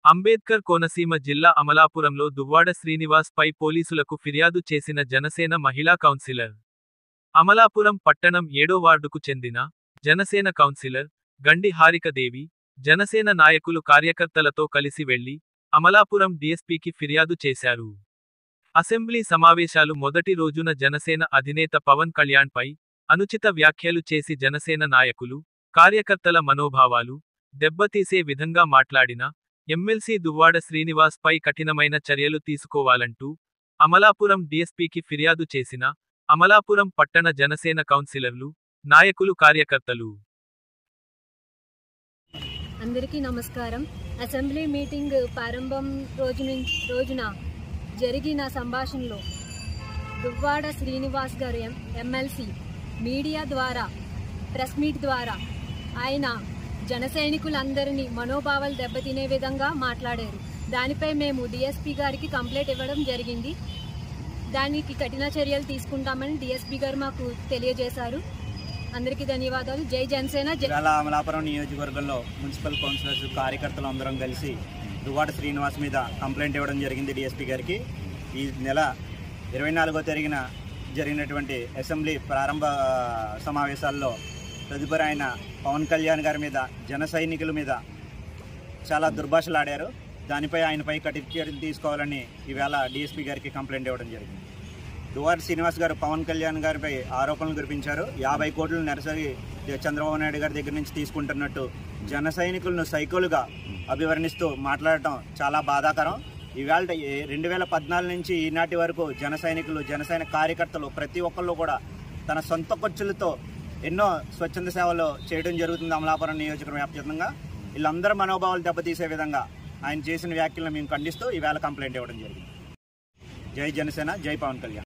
అంబేద్కర్ కోనసీమ జిల్లా అమలాపురంలో దువ్వాడ శ్రీనివాస్ పై పోలీసులకు ఫిర్యాదు చేసిన జనసేన మహిళా కౌన్సిలర్. అమలాపురం పట్టణం 7వ వార్డుకు చెందిన జనసేన కౌన్సిలర్ గండి హారికదేవి, జనసేన నాయకులు కార్యకర్తలతో కలిసి వెళ్లి అమలాపురం డీఎస్పీకి ఫిర్యాదు చేశారు. అసెంబ్లీ సమావేశాలు మొదటి రోజున జనసేన అధినేత పవన్ కళ్యాణ్ పై అనుచిత వ్యాఖ్యలు చేసి జనసేన నాయకులు, కార్యకర్తల మనోభావాలు దెబ్బతీసే విధంగా మాట్లాడిన ఎమ్మెల్సీ దువ్వాడ శ్రీనివాస్ పై కఠినమైన చర్యలు తీసుకోవాలంటూ అమలాపురం డీఎస్పీకి ఫిర్యాదు చేసిన అమలాపురం పట్టణ జనసేన కౌన్సిలర్లు, నాయకులు, కార్యకర్తలు. అందరికీ నమస్కారం. అసెంబ్లీ మీటింగ్ ప్రారంభం రోజున జరిగిన సంభాషణలో దువ్వాడ శ్రీనివాస్ గారు ఎమ్మెల్సీ మీడియా ద్వారా, ప్రెస్ మీట్ ద్వారా ఆయన జన సైనికులందరినీ మనోభావాలు దెబ్బతినే విధంగా మాట్లాడారు. దానిపై మేము డీఎస్పీ గారికి కంప్లైంట్ ఇవ్వడం జరిగింది. దానికి కఠిన చర్యలు తీసుకుంటామని డీఎస్పీ గారు మాకు తెలియజేశారు. అందరికీ ధన్యవాదాలు. జై జనసేన. అమలాపురం నియోజకవర్గంలో మున్సిపల్ కౌన్సిలర్స్, కార్యకర్తలు అందరం కలిసి దువ్వాడ శ్రీనివాస్ మీద కంప్లైంట్ ఇవ్వడం జరిగింది డీఎస్పీ గారికి. ఈ నెల 24వ తేదీన జరిగినటువంటి అసెంబ్లీ ప్రారంభ సమావేశాల్లో తదుపరి ఆయన పవన్ కళ్యాణ్ గారి మీద, జన సైనికుల మీద చాలా దుర్భాషలాడారు. దానిపై ఆయనపై కఠిన చర్యలు తీసుకోవాలని ఈవేళ డీఎస్పీ గారికి కంప్లైంట్ ఇవ్వడం జరిగింది. దువ్వాడ శ్రీనివాస్ గారు పవన్ కళ్యాణ్ గారిపై ఆరోపణలు కురిపించారు. 50 కోట్లు నెరసరి చంద్రబాబు నాయుడు గారి దగ్గర నుంచి తీసుకుంటున్నట్టు జన సైనికులను సైకోలుగా అభివర్ణిస్తూ మాట్లాడటం చాలా బాధాకరం. ఈవేళ 2014 నుంచి ఈనాటి వరకు జన సైనికులు, జనసేన కార్యకర్తలు ప్రతి ఒక్కళ్ళు కూడా తన సొంత ఖర్చులతో ఎన్నో స్వచ్ఛంద సేవలు చేయడం జరుగుతుంది అమలాపురం నియోజకవర్గం వ్యాప్తంగా. వీళ్ళందరూ మనోభావాలు దెబ్బతీసే విధంగా ఆయన చేసిన వ్యాఖ్యలను మేము ఖండిస్తూ ఈవేళ కంప్లైంట్ ఇవ్వడం జరిగింది. జై జనసేన, జై పవన్ కళ్యాణ్.